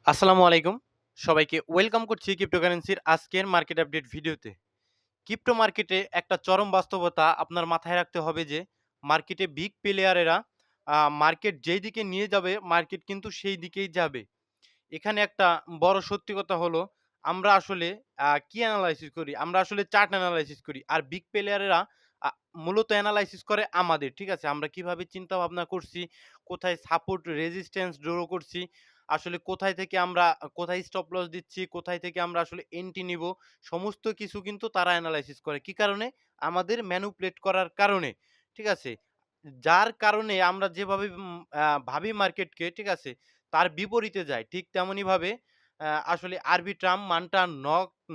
আসসালামু আলাইকুম। সবাইকে ওয়েলকাম করছি ক্রিপ্টোকারেন্সির আজকের মার্কেট আপডেট ভিডিওতে। ক্রিপ্টো মার্কেটে একটা চরম বাস্তবতা আপনার মাথায় রাখতে হবে যে মার্কেটে বিগ প্লেয়ারেরা মার্কেট যেই দিকে নিয়ে যাবে মার্কেট কিন্তু সেই দিকেই যাবে। এখানে একটা বড় সত্যি কথা হলো আমরা আসলে কি এনালাইসিস করি? আমরা আসলে চার্ট এনালাইসিস করি। আর বিগ প্লেয়ারেরা আ মূলত এনালাইসিস করে আমাদের। ঠিক আছে? আমরা কিভাবে চিন্তা ভাবনা করছি, কোথায় সাপোর্ট রেজিস্ট্যান্স ড্র করছি, আসলে কোথায় থেকে আমরা কোথায় স্টপ লস দিচ্ছি, কোথায় থেকে আমরা আসলে এন্ট্রি নিবো, সমস্ত কিছু কিন্তু তারা এনালাইসিস করে। কি কারণে? আমাদের ম্যানিপুলেট করার কারণে। ঠিক আছে? যার কারণে আমরা যেভাবে ভাবি মার্কেটকে, ঠিক আছে? তার বিপরীতে যায়। ঠিক তেমনইভাবে আসলে Arbitrum, Manta,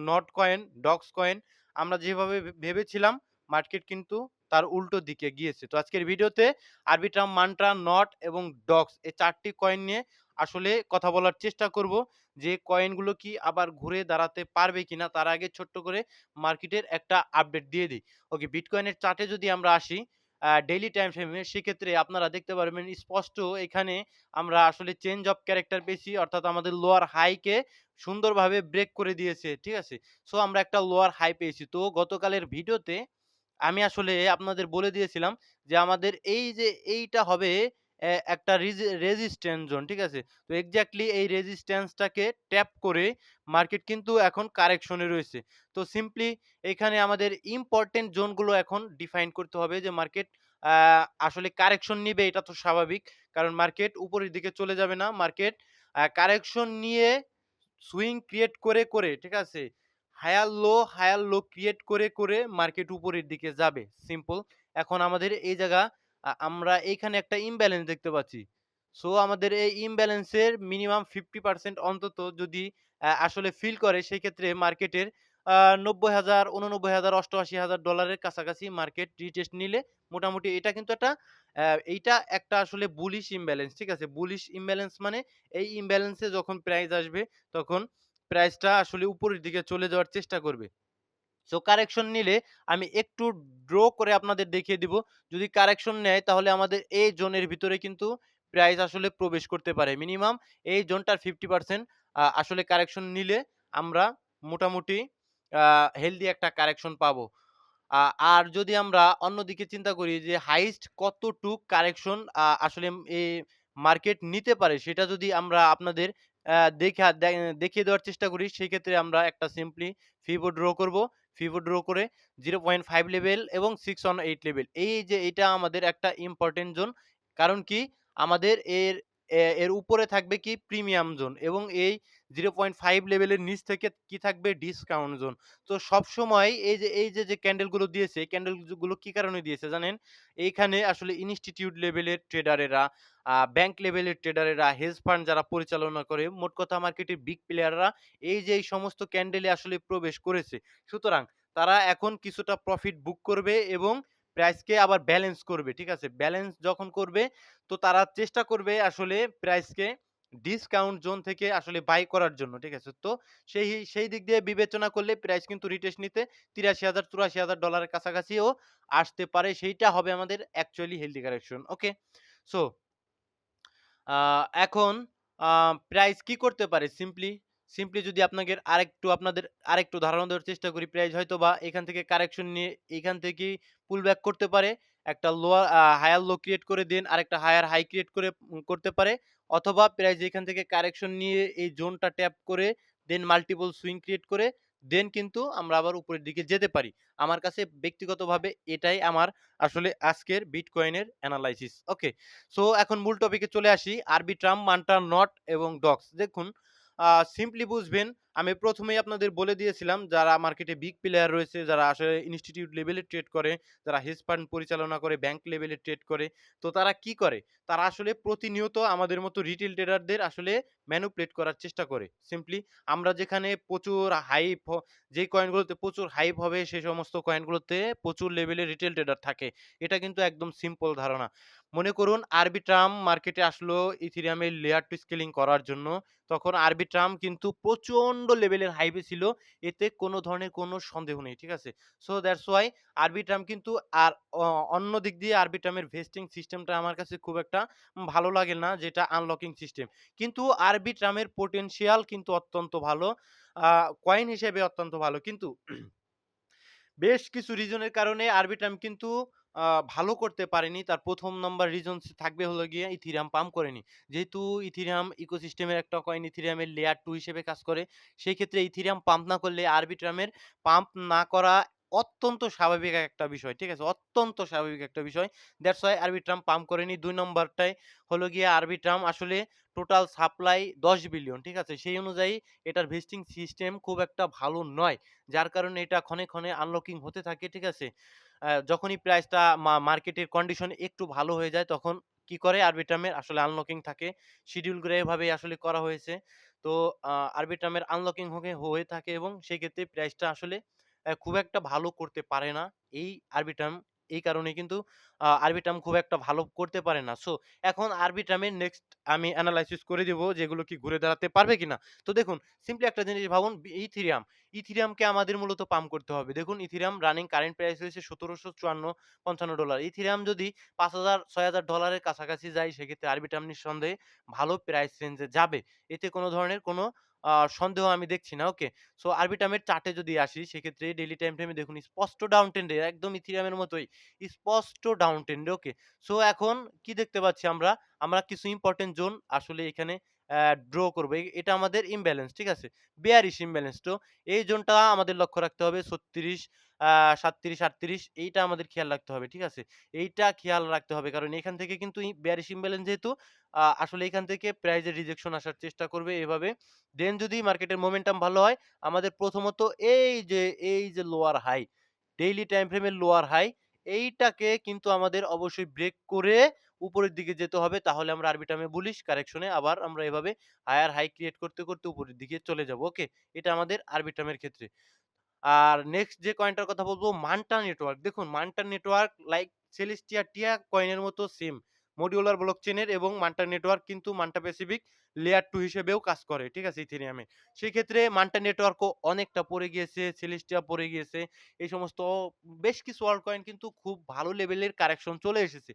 Notcoin, dogs coin আমরা যেভাবে ভেবেছিলাম মার্কেট কিন্তু তার উল্টো দিকে গিয়েছে। তো আজকের ভিডিওতে আরবিট্রাম, মান্ট্রা, নট এবং ডক্স এই ৪ টি কয়েন নিয়ে আসলে কথা বলার চেষ্টা করব যে কয়েনগুলো কি আবার ঘুরে দাঁড়াতে পারবে কিনা। তার আগে ছোট্ট করে মার্কেটের একটা আপডেট দিয়ে দিই। ওকে, বিটকয়েনের চার্টে যদি আমরা আসি ডেইলি টাইম ফ্রেমে সেক্ষেত্রে আপনারা দেখতে পারবেন স্পষ্ট এখানে আমরা আসলে চেঞ্জ অফ ক্যারেক্টার পেয়েছি, অর্থাৎ আমাদের লোয়ার হাইকে সুন্দরভাবে ব্রেক করে দিয়েছে। ঠিক আছে? সো আমরা একটা লোয়ার হাই পেয়েছি। তো গতকালের ভিডিওতে আমি আসলে আপনাদের বলে দিয়েছিলাম যে আমাদের এই যে এইটা হবে একটা রেজিস্ট্যান্স জোন। ঠিক আছে? তো এক্সাক্টলি এই রেজিস্ট্যান্সটাকে ট্যাপ করে মার্কেট কিন্তু এখন কারেকশনে রয়েছে। তো সিম্পলি এখানে আমাদের ইম্পোর্টেন্ট জোনগুলো এখন ডিফাইন করতে হবে যে মার্কেট আ আসলে কারেকশন নিবে, এটা তো স্বাভাবিক। কারণ মার্কেট উপরের দিকে চলে যাবে না। মার্কেট কারেকশন নিয়ে সুইং ক্রিয়েট করে, ঠিক আছে? হায়ার লো ক্রিয়েট করে মার্কেট উপরের দিকে যাবে। সিম্পল। এখন আমাদের এই জায়গা আমরা এইখানে একটা ইমব্যালেন্স দেখতে পাচ্ছি। সো আমাদের এই ইমব্যালেন্সের মিনিমাম 50% অন্তত যদি আসলে ফিল করে সেক্ষেত্রে মার্কেটের ৯০,০০০, ৮৯,০০০, $৮৮,০০০ কাছাকাছি মার্কেট রিটেস্ট নিলে মোটামুটি এটা কিন্তু একটা এইটা একটা আসলে বুলিশ ইমব্যালেন্স। ঠিক আছে? বুলিশ ইমব্যালেন্স মানে এই ইমব্যালেন্সে যখন প্রাইস আসবে তখন প্রাইসটা আসলে উপরের দিকে চলে যাওয়ার চেষ্টা করবে। সো কারেকশন নিলে আমি একটু ড্র করে আপনাদের দেখিয়ে দিব। যদি কারেকশন নেয় তাহলে আমাদের এই জোনের ভিতরে কিন্তু প্রাইস আসলে প্রবেশ করতে পারে। মিনিমাম এই জোনটার 50% আসলে কারেকশন নিলে আমরা মোটামুটি আ হেলথি একটা কারেকশন পাবো। আ আর যদি আমরা অন্যদিকে চিন্তা করি যে হাইয়েস্ট কতটুক কারেকশন আসলে মার্কেট নিতে পারে সেটা যদি আমরা আপনাদের আ দেখা দে দেখিয়ে দেওয়ার চেষ্টা করি, সেক্ষেত্রে আমরা একটা সিম্পলি ফিবো ড্র করব। ফিবো ড্র করে 0.5 লেভেল এবং 618 লেভেল। এই যে এটা আমাদের একটা ইম্পোর্টেন্ট জোন। কারণ কি? আমাদের এর উপরে থাকবে কি? প্রিমিয়াম জোন এবং এই 0.5 লেভেলের নিচ থেকে কি থাকবে? Discount zone. তো সবসময় এই যে ক্যান্ডেল গুলো দিয়েছে, এই ক্যান্ডেল গুলো কি কারণে দিয়েছে জানেন? এইখানে আসলে ইনস্টিটিউট লেভেলের ট্রেডারেরা, ব্যাংক লেভেলের ট্রেডারেরা, হেজ ফান্ড যারা পরিচালনা করে, মোট কথা মার্কেটের বিগ প্লেয়াররা এই সমস্ত ক্যান্ডেলে আসলে প্রবেশ করেছে। সুতরাং তারা এখন কিছুটা প্রফিট বুক করবে এবং প্রাইসকে আবার ব্যালেন্স করবে। ঠিক আছে? ব্যালেন্স যখন করবে তো তারা চেষ্টা করবে আসলে প্রাইসকে ডিসকাউন্ট জোন থেকে আসলে বাই করার জন্য। ঠিক আছে? তো সেই দিক দিয়ে বিবেচনা করলে প্রাইস কিন্তু রিটেস্ট নিতে ৮৩,০০০ $৮৪,০০০ এর কাছাকাছিও আসতে পারে। সেইটা হবে আমাদের অ্যাকচুয়ালি হেলথি কারেকশন। ওকে? সো আ এখন আ প্রাইস কি করতে পারে? সিম্পলি যদি আপনাদের আরেকটু ধারণা দেওয়ার চেষ্টা করি, প্রাইস হয়তোবা এখান থেকে কারেকশন নিয়ে এখান থেকেই পুল ব্যাক করতে পারে। একটা হায়ার লো ক্রিয়েট করে দেন আরেকটা হায়ার হাই ক্রিয়েট করে করতে পারে। অথবা প্রাইস এখান থেকে কারেকশন নিয়ে এই জোনটা ট্যাপ করে দেন মাল্টিপল সুইং ক্রিয়েট করে দেন কিন্তু আমরা আবার উপরের দিকে যেতে পারি। আমার কাছে ব্যক্তিগতভাবে এটাই আমার আসলে আজকের বিটকয়েনের এনালাইসিস। ওকে? সো এখন মূল টপিকে চলে আসি। আরবিট্রাম, মান্ট্রা, নট এবং ডক্স। দেখুন সিম্পলি বুঝবেন, আমি ১ম এই আপনাদের বলে দিয়েছিলাম যারা মার্কেটে বিগ প্লেয়ার রয়েছে, যারা আসলে ইনস্টিটিউট লেভেলে ট্রেড করে, যারা হেজ ফান্ড পরিচালনা করে, ব্যাংক লেভেলে ট্রেড করে। তো তারা কি করে? তারা আসলে প্রতিনিয়ত আমাদের মতো রিটেল ট্রেডারদের আসলে ম্যানিপুলেট করার চেষ্টা করে। সিম্পলি আমরা যেখানে প্রচুর হাইপ যেই কয়েনগুলোতে প্রচুর হাইপ হবে সেই সমস্ত কয়েনগুলোতে প্রচুর লেভেলে রিটেল ট্রেডার থাকে। এটা কিন্তু একদম সিম্পল ধারণা। মনে করুন আরবিট্রাম মার্কেটে আসলো ইথেরিয়ামের লেয়ার টু স্কেলিং করার জন্য। তখন আরবিট্রাম কিন্তু প্রচন্ড লেভেলের হাইপে ছিল। এতে কোনো ধরনের কোনো সন্দেহ নেই। ঠিক আছে? সো দ্যাটস ওয়াই আরবিট্রাম কিন্তু আর অ অন্য দিক দিয়ে আরবিট্রামের ভেস্টিং সিস্টেমটা আমার কাছে খুব একটা ভালো লাগে না, যেটা আনলকিং সিস্টেম। কিন্তু আরবিট্রামের পোটেনশিয়াল কিন্তু অত্যন্ত ভালো। আ কয়েন হিসেবে অত্যন্ত ভালো। কিন্তু বেশ কিছু রিজনের কারণে আরবিট্রাম কিন্তু আ ভালো করতে পারেনি। তার ১ম নাম্বার রিজনস থাকবে হলো গিয়ে ইথেরিয়াম পাম্প করেনি। যেহেতু ইথেরিয়াম ইকোসিস্টেমের একটা কয়েন ইথেরিয়ামের লেয়ার 2 হিসেবে কাজ করে। সেই ক্ষেত্রে ইথেরিয়াম পাম্প না করলে আরবিট্রামের পাম্প না করা অত্যন্ত স্বাভাবিক একটা বিষয়। ঠিক আছে? অত্যন্ত স্বাভাবিক একটা বিষয়। দ্যাটস ওয়াই আরবিট্রাম পাম্প করেনি। ২ নম্বরটায় হলো গিয়ে আরবিট্রাম আসলে টোটাল সাপ্লাই ১০ বিলিয়ন। ঠিক আছে? সেই অনুযায়ী এটার ভেস্টিং সিস্টেম খুব একটা ভালো নয়। যার কারণে এটা ক্ষণে, ক্ষণে আনলকিং হতে থাকে, ঠিক আছে? যখনই প্রাইসটা মার্কেটের কন্ডিশন একটু ভালো হয়ে যায় তখন কি করে আরবিট্রামের আসলে আনলকিং থাকে। শিডিউল করে এভাবেই আসলে করা হয়েছে। তো আরবিট্রামের আনলকিং হয়ে থাকে এবং সেক্ষেত্রে প্রাইসটা আসলে খুব একটা ভালো করতে পারে না। এই আরবিট্রাম এই কারণেই কিন্তু আরবিট্রাম খুব একটা ভালো করতে পারে না। সো এখন আরবিট্রামের নেক্সট আমি এনালাইসিস করে দিব যেগুলো কি ঘুরে দাঁড়াতে পারবে কিনা। তো দেখুন সিম্পলি একটা জিনিস ভাবুন ইথেরিয়াম। ইথেরিয়ামকে আমাদের মূলত পাম্প করতে হবে। দেখুন ইথেরিয়াম রানিং কারেন্ট প্রাইস হয়েছে $১৭৫৪-৫৫ ইথেরিয়াম যদি $৫,০০০-৬,০০০ এর কাছাকাছি যায় সেক্ষেত্রে আরবিট্রাম নিঃসন্দেহে ভালো প্রাইস রেঞ্জে যাবে। এতে কোন ধরনের কোন সন্দেহ আমি দেখছি না। ওকে। সো আরবিট্রামের চার্টে যদি আসি সেক্ষেত্রে ডেইলি টাইম ফ্রেমে দেখুন স্পষ্ট ডাউন ট্রেন্ডে একদম ইথেরিয়ামের মতোই স্পষ্ট ডাউন ট্রেন্ডে। ওকে। সো এখন কি দেখতে পাচ্ছি আমরা? আমরা কিছু ইম্পোর্টেন্ট জোন আসলে এখানে ড্র করব। এটা আমাদের ইমব্যালেন্স, ঠিক আছে? Bearish imbalance. তো এই জোনটা আমাদের লক্ষ্য রাখতে হবে ৩৬, ৩৭, ৩৮ এইটা আমাদের খেয়াল রাখতে হবে। ঠিক আছে? এইটা খেয়াল রাখতে হবে। কারণ এখান থেকে কিন্তু বেয়ারিশ ইমব্যালেন্স যেহেতু আসলে এখান থেকে প্রাইস এর রিজেকশন আসার চেষ্টা করবে এভাবে। দেন যদি মার্কেটের মোমেন্টাম ভালো হয়, আমাদের প্রথমত এই যে লোয়ার হাই, ডেইলি টাইম ফ্রেমের লোয়ার হাই এইটাকে কিন্তু আমাদের অবশ্যই ব্রেক করে উপরের দিকে যেতে হবে। তাহলে আমরা আরবিটামে বুলিশ, কারেকশন এ আবার আমরা এভাবে হায়ার হাই ক্রিয়েট করতে, করতে উপরের দিকে চলে যাব। ওকে? এটা আমাদের আরবিট্রামের ক্ষেত্রে। আর নেক্সট যে কয়েনটার কথা বলব মান্টা নেটওয়ার্ক। দেখুন মান্টা নেটওয়ার্ক লাইক সেলেস্টিয়া টিয়া কয়েনের মতো সেম। মডিউলার ব্লকচেইনের এবং মান্টা নেটওয়ার্ক কিন্তু মান্টা প্যাসিফিক লেয়ার 2 হিসেবেও কাজ করে। ঠিক আছে? ইথেরিয়ামে। সেক্ষেত্রে মান্টা নেটওয়ার্কও অনেকটা পড়ে গিয়েছে, সেলেস্টিয়া পড়ে গিয়েছে। এই সমস্ত বেশ কিছু অল্ট কয়েন কিন্তু খুব ভালো লেভেলের কারেকশন চলে এসেছে।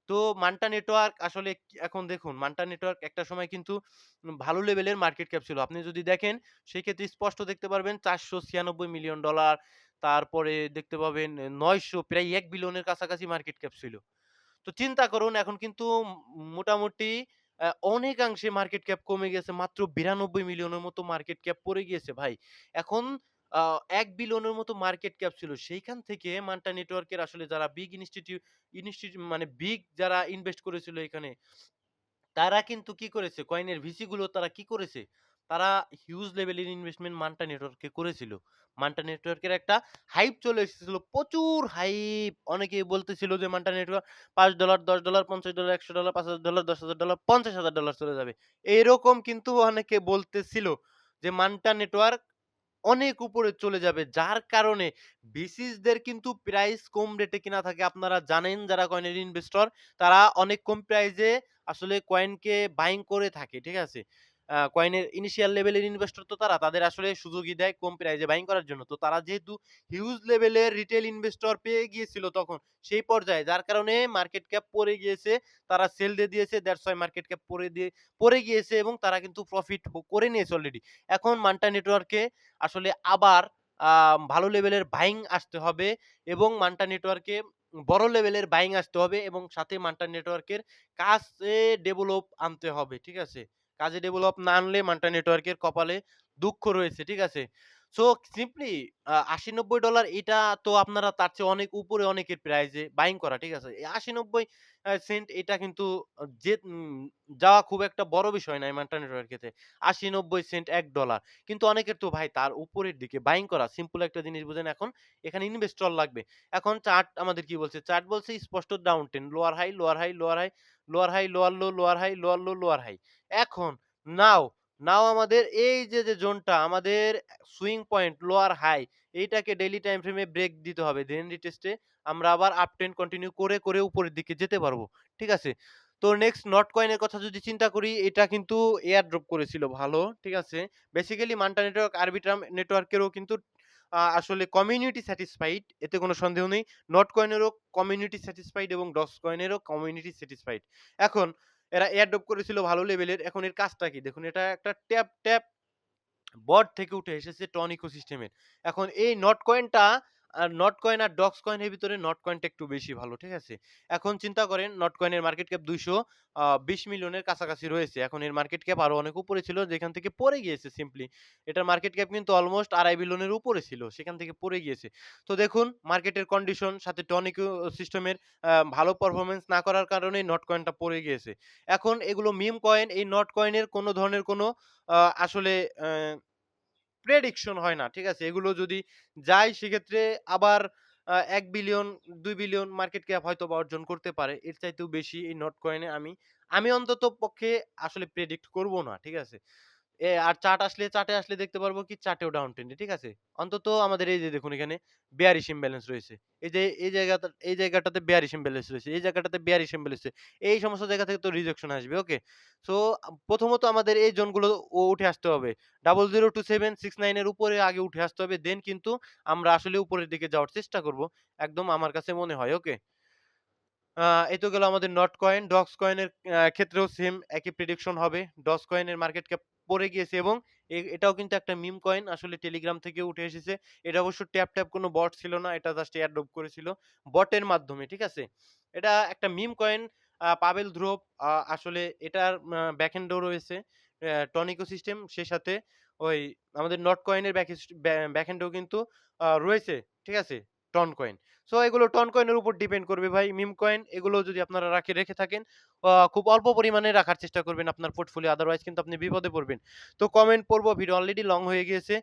তো মান্টা নেটওয়ার্ক আসলে এখন দেখুন মান্টা নেটওয়ার্ক একটা সময় কিন্তু ভালো লেভেলের মার্কেট ক্যাপ ছিল। আপনি যদি দেখেন সেক্ষেত্রে স্পষ্ট দেখতে পারবেন $৪৯৬ মিলিয়ন, তারপরে দেখতে পাবেন ৯০০ প্রায় ১ বিলিয়নের কাছাকাছি মার্কেট ক্যাপ ছিল। তো চিন্তা করুন এখন কিন্তু মোটামুটি অনেকাংশে মার্কেট ক্যাপ কমে গেছে। মাত্র ৯২ মিলিয়নের মতো মার্কেট ক্যাপ পড়ে গিয়েছে ভাই। এখন আ ১ বিলিয়নের মতো মার্কেট ক্যাপ ছিল। সেইখান থেকে মান্টা নেটওয়ার্কের আসলে যারা বিগ মানে বিগ যারা ইনভেস্ট করেছিল এখানে তারা কিন্তু কি করেছে? কয়েনের ভিসি গুলো তারা কি করেছে? তারা হিউজ লেভেলের ইনভেস্টমেন্ট মান্টা নেটওয়ার্কে করেছিল। মান্টা নেটওয়ার্কের একটা হাইপ চলে এসেছিল। প্রচুর হাইপ। অনেকেই বলতেছিল যে মান্টা নেটওয়ার্ক $৫, $১০, $৫০, $১০০, $৫,০০০, $১০,০০০, $৫০,০০০ চলে যাবে। এরকম কিন্তু অনেকে বলতেছিল যে মান্টা নেটওয়ার্ক অনেক উপরে চলে যাবে। যার কারণে ভিসিসদের কিন্তু প্রাইস কম রেটে কিনা থাকে। আপনারা জানেন যারা কয়েনের ইনভেস্টর তারা অনেক কম প্রাইসে আসলে কয়েনকে বাইং করে থাকে। ঠিক আছে? কয়েনের ইনিশিয়াল লেভেলের ইনভেস্টর তো তারা। তাদের আসলে সুযোগই দেয় কম প্রাইসে বাইং করার জন্য। তো তারা যেহেতু হিউজ লেভেলের রিটেল ইনভেস্টর পেয়ে গিয়েছিল তখন সেই পর্যায়ে যার কারণে মার্কেট ক্যাপ পড়ে গিয়েছে। তারা সেল দিয়ে দিয়েছে। দ্যাটস ওয়াই মার্কেট ক্যাপ পড়ে গিয়েছে এবং তারা কিন্তু প্রফিট করে নিয়েছে অলরেডি। এখন মান্টা নেটওয়ার্কে আসলে আবার আ ভালো লেভেলের বাইং আসতে হবে এবং মান্টা নেটওয়ার্কে বড় লেভেলের বাইং আসতে হবে এবং সাথে মান্টা নেটওয়ার্কের কাজে ডেভেলপ আনতে হবে। ঠিক আছে? কাজে ডেভেলপ না আনলে মান্টা নেটওয়ার্কের কপালে দুঃখ রয়েছে। ঠিক আছে? সো সিম্পলি $৮০-৯০ এটা তো আপনারা তার চেয়ে অনেক উপরে অনেকের প্রাইজে বাইং করা। ঠিক আছে? এই ৮০-৯০ সেন্ট এটা কিন্তু যাওয়া খুব একটা বড় বিষয় না এই মান্টা নেটওয়ার্কের ক্ষেত্রে। ৮০-৯০ সেন্ট $১ কিন্তু অনেকের তো ভাই তার উপরের দিকে বাইং করা। সিম্পল একটা জিনিস বুঝেন এখন এখানে ইনভেস্টর লাগবে। এখন চার্ট আমাদের কি বলছে? চার্ট বলছে স্পষ্ট down trend. Lower high, lower high, lower high, lower high, lower low, lower high, lower low, lower high. এখন নাও, নাও আমাদের এই যে জোনটা আমাদের সুইং পয়েন্ট লোয়ার হাই এইটাকে ডেইলি টাইম ফ্রেমে ব্রেক দিতে হবে। দেন রিটেস্টে আমরা আবার আপ ট্রেন্ড কন্টিনিউ করে উপরের দিকে যেতে পারবো। ঠিক আছে? তো নেক্সট নট কয়েনের কথা যদি চিন্তা করি, এটা কিন্তু এয়ার ড্রপ করেছিল ভালো। ঠিক আছে? বেসিক্যালি মান্টা নেটওয়ার্ক, আরবিট্রাম নেটওয়ার্কেরও কিন্তু আসলে কমিউনিটি স্যাটিসফাইড, এতে কোনো সন্দেহ নেই। নট কয়েনেরও কমিউনিটি স্যাটিসফাইড এবং ডক্স কয়েনেরও কমিউনিটি স্যাটিসফাইড। এখন এরা এয়ার ড্রপ করেছিল ভালো লেভেলের। এখন এর কাজটা কি? দেখুন, এটা একটা ট্যাপ বট থেকে উঠে এসেছে টন ইকোসিস্টেমের। এখন এই নট কয়েনটা নট কয়েন আর ডক্স কয়েনের ভিতরে নট কয়েনটা একটু বেশি ভালো। ঠিক আছে? এখন চিন্তা করেন, নট কয়েনের মার্কেট ক্যাপ ২২০ মিলিয়নের কাছাকাছি রয়েছে। এখন এর মার্কেট ক্যাপ আরো অনেক উপরে ছিল, যেখান থেকে পড়ে গিয়েছে সিম্পলি। এটার মার্কেট ক্যাপ কিন্তু অলমোস্ট ২.৫ বিলিয়নের উপরে ছিল। সেখান থেকে পড়ে গিয়েছে। তো দেখুন মার্কেটের কন্ডিশন সাথে টন ইকোসিস্টেমের ভালো পারফরম্যান্স না করার কারণেই নট কয়েনটা পড়ে গিয়েছে। এখন এগুলো মিম কয়েন, এই নট কয়েনের কোনো ধরনের কোনো আসলে প্রেডিকশন হয় না। ঠিক আছে? এগুলো যদি যায় সেক্ষেত্রে আবার ১ বিলিয়ন, ২ বিলিয়ন মার্কেট ক্যাপ হয়তোবা অর্জন করতে পারে। এর চাইতেও বেশি এই নট কয়েনে আমি অন্তত পক্ষে আসলে প্রেডিক্ট করব না। ঠিক আছে? আর চার্টে আসলে দেখতে পারবো কি চার্টেও ডাউন ট্রেন্ডে। ঠিক আছে? অন্তত আমাদের এই যে দেখুন এখানে বেয়ারিশ ইমব্যালেন্স রয়েছে। এই যে এই জায়গাটাতে বেয়ারিশ ইমব্যালেন্স রয়েছে। এই জায়গাটাতে বেয়ারিশ ইমব্যালেন্স রয়েছে। এই সমস্ত জায়গা থেকে তো রিজেকশন আসবে। ওকে? সো প্রথমত আমাদের এই জোনগুলো উঠে আসতে হবে। 002769 এর উপরে আগে উঠে আসতে হবে। দেন কিন্তু আমরা আসলে উপরের দিকে যাওয়ার চেষ্টা করব। একদম আমার কাছে মনে হয়। ওকে? আ এই তো গেল আমাদের নট কয়েন। ডক্স কয়েনের ক্ষেত্রেও সেম একই প্রেডিকশন হবে। ডক্স কয়েনের মার্কেট ক্যাপ পড়ে গিয়েছে এবং এটাও কিন্তু একটা মিম কয়েন, আসলে টেলিগ্রাম থেকে উঠে এসেছে। এটা অবশ্য ট্যাপ কোনো বট ছিল না। এটা জাস্ট এয়ারড্রপ করেছিল বটের মাধ্যমে। ঠিক আছে? এটা একটা মিম কয়েন। পাবেল ধ্রুব আসলে এটার ব্যাকএন্ডও রয়েছে। টন ইকোসিস্টেম, সে সাথে ওই আমাদের নট কয়েনের ব্যাকএন্ডেও কিন্তু রয়েছে। ঠিক আছে? TON coin. সো এগুলো টন কয়েনের উপর ডিপেন্ড করবে ভাই। মিম কয়েন এগুলো যদি আপনারা রেখে থাকেন, খুব অল্প পরিমাণে রাখার চেষ্টা করবেন আপনার পোর্টফোলিও, আদারওয়াইজ কিন্তু আপনি বিপদে পড়বেন। তো কমেন্ট পড়বো, ভিডিও অলরেডি লং হয়ে গিয়েছে।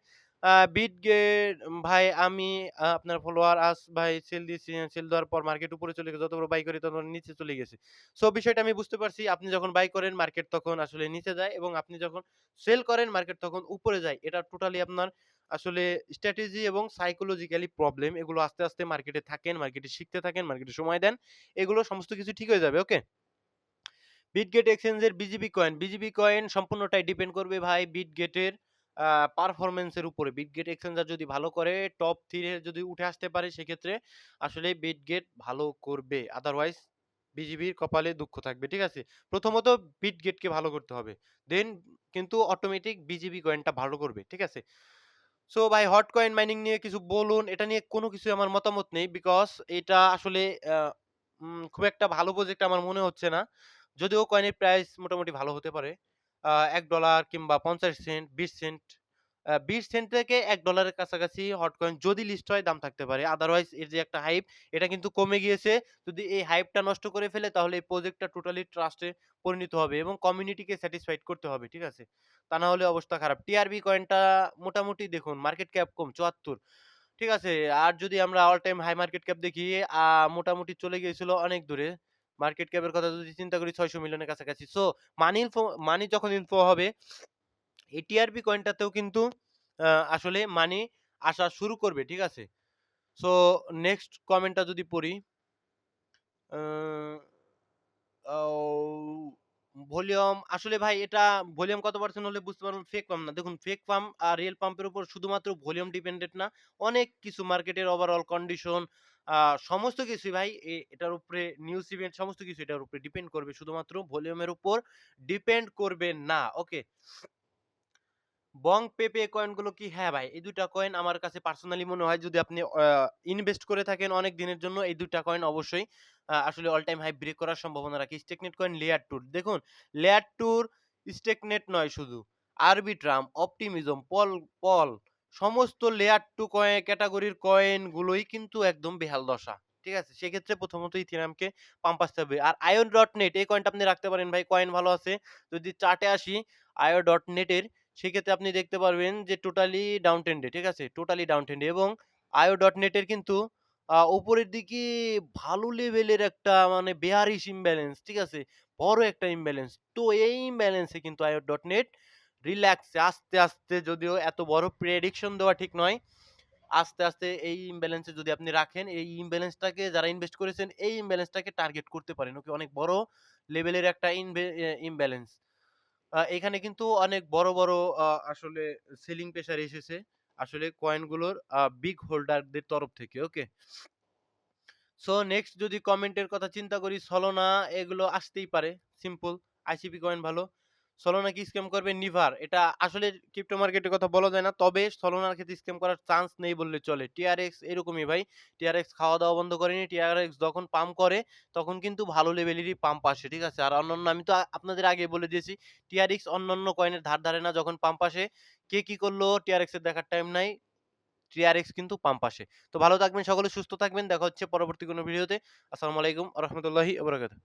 বিটগেট ভাই, আমি আপনার ফলোয়ার ভাই সেল দিয়েছি। সেল দেওয়ার পর মার্কেট উপরে চলে গেছে। যত বড় বাই করি তত নিচে চলে গেছে। সো বিষয়টা আমি বুঝতে পারছি। আপনি যখন বাই করেন মার্কেট তখন আসলে নিচে যায় এবং আপনি যখন সেল করেন মার্কেট তখন উপরে যায়। এটা টোটালি আপনার আসলে স্ট্র্যাটেজি এবং সাইকোলজিক্যালি প্রবলেম। এগুলো আস্তে মার্কেটে থাকেন, মার্কেটে শিখতে থাকেন, মার্কেটে সময় দেন। এগুলো সমস্ত কিছু ঠিক হয়ে যাবে। ওকে? বিটগেট এক্সচেঞ্জের বিজিবি কয়েন সম্পূর্ণটাই ডিপেন্ড করবে ভাই বিটগেটের আ পারফরম্যান্স এর উপরে। বিটগেট এক্সচেঞ্জার যদি ভালো করে টপ 3 এ যদি উঠে আসতে পারে সেক্ষেত্রে আসলে বিটগেট ভালো করবে। আদারওয়াইজ বিজিবির কপালে দুঃখ থাকবে। ঠিক আছে? প্রথমত বিটগেটকে ভালো করতে হবে। দেন কিন্তু অটোমেটিক বিজিবি কয়েনটা ভালো করবে। ঠিক আছে? সো ভাই, হট কয়েন মাইনিং নিয়ে কিছু বলুন। এটা নিয়ে কোনো কিছুই আমার মতামত নেই। বিকজ এটা আসলে আ খুব একটা ভালো প্রজেক্ট আমার মনে হচ্ছে না। যদিও কয়েনের প্রাইস মোটামুটি ভালো হতে পারে। $১ কিংবা ৫০ সেন্ট, ২০ সেন্ট। ২০ সেন্ট থেকে $১ এর কাছাকাছি হট কয়েন যদি লিস্ট হয় দাম থাকতে পারে। আদারওয়াইজ এর যে একটা হাইপ, এটা কিন্তু কমে গিয়েছে। যদি এই হাইপটা নষ্ট করে ফেলে তাহলে এই প্রজেক্টটা টোটালি ট্রাস্টে পরিণত হবে এবং কমিউনিটিকে স্যাটিসফাইড করতে হবে। ঠিক আছে? তা না হলে অবস্থা খারাপ। টিআরবি কয়েনটা মোটামুটি দেখুন মার্কেট ক্যাপ কম ৭৪। ঠিক আছে? আর যদি আমরা all time high market cap দেখি, আ মোটামুটি চলে গিয়েছিল অনেক দূরে। মার্কেট ক্যাপের কথা যদি চিন্তা করি ৬০০ মিলিয়নের কাছাকাছি। সো মানি যখন ইনফ্লো হবে, এই টিআরবি কয়েনটাতেও কিন্তু আসলে মানি আসা শুরু করবে। ঠিক আছে? সো নেক্সট কমেন্টটা যদি পড়ি, আ ও ভলিউম আসলে ভাই, এটা ভলিউম কত পার্সেন্ট হলে বুঝতে পারবেন ফেক পাম্প না। দেখুন, ফেক পাম্প আর রিয়েল পাম্পের উপর শুধুমাত্র ভলিউম ডিপেন্ডেন্ট না। অনেক কিছু মার্কেটের ওভারঅল কন্ডিশন, আ সমস্ত কিছুই ভাই এটার উপরে নিউজ ইভেন্ট সমস্ত কিছু এটার উপরে ডিপেন্ড করবে। শুধুমাত্র ভলিউমের উপর ডিপেন্ড করবে না। ওকে? বং পেপে কয়েনগুলো কি? হ্যাঁ ভাই, এই ২ টা কয়েন আমার কাছে পার্সোনালি মনে হয় যদি আপনি ইনভেস্ট করে থাকেন অনেক দিনের জন্য, এই ২ টা কয়েন অবশ্যই আসলে অল টাইম হাই ব্রেক করার সম্ভাবনা রাখে। স্টেকনেট কয়েন, লেয়ার 2 দেখুন, লেয়ার 2 স্টেকনেট নয় শুধু, আরবিট্রাম, অপটিমিজম, পল সমস্ত লেয়ার 2 ক্যাটেগরির কয়েনগুলোই কিন্তু একদম বেহাল দশা। ঠিক আছে? সেক্ষেত্রে প্রথমত ইথেরিয়ামকে পাম্প আসতে হবে। আর IO.net এই কয়েনটা আপনি রাখতে পারেন ভাই, কয়েন ভালো আছে। যদি চার্টে আসি IO.net এর, সেক্ষেত্রে আপনি দেখতে পারবেন যে টোটালি ডাউন ট্রেন্ডে। ঠিক আছে? টোটালি ডাউন ট্রেন্ডে এবং IO.net এর কিন্তু উপরের দিকে ভালো লেভেলের একটা মানে বেয়ারিশ ইমব্যালেন্স। ঠিক আছে? বড় একটা ইমব্যালেন্স। তো এই ইমব্যালেন্সে কিন্তু IO.net রিল্যাক্সে আস্তে যদিও এত বড় প্রেডিকশন দেওয়া ঠিক নয়। আস্তে, আস্তে এই ইমব্যালেন্সে যদি আপনি রাখেন, এই ইমব্যালেন্সটাকে যারা ইনভেস্ট করেছেন, এই ইমব্যালেন্সটাকে টার্গেট করতে পারেন। ওকে অনেক বড় লেভেলের একটা ইমব্যালেন্স। এখানে কিন্তু অনেক বড়, বড় আসলে সেলিং প্রেশার এসেছে। আসলে কয়েনগুলোর বিগ হোল্ডারদের তরফ থেকে। ওকে? সো নেক্সট যদি কমেন্টের কথা চিন্তা করি, সলোনা এগুলো আসতেই পারে। সিম্পল। আইসিপি কয়েন ভালো। সলোনা কি স্ক্যাম করবে? নিভার। এটা আসলে ক্রিপ্টো মার্কেটের কথা বলা যায় না। তবে সলোনার ক্ষেত্রে স্ক্যাম করার চান্স নেই বললে চলে। টিআরএক্স এরকমই ভাই। টিআরএক্স খাওয়া-দাওয়া বন্ধ করেনি। টিআরএক্স যখন পাম্প করে তখন কিন্তু ভালো লেভেলেরই পাম্প আসে। ঠিক আছে? আর অন্যান্য আমি তো আপনাদের আগেই বলে দিয়েছি টিআরএক্স অন্যান্য কয়েনের ধার ধারে না যখন পাম্প আসে। কে কি করলো টিআরএক্স এর দেখার টাইম নাই। টিআরএক্স কিন্তু পাম্প আসে। তো ভালো থাকবেন সকলে, সুস্থ থাকবেন। দেখা হচ্ছে পরবর্তী কোনো ভিডিওতে। আসসালামু আলাইকুম ওয়া রাহমাতুল্লাহি ওয়া বারাকাতুহু।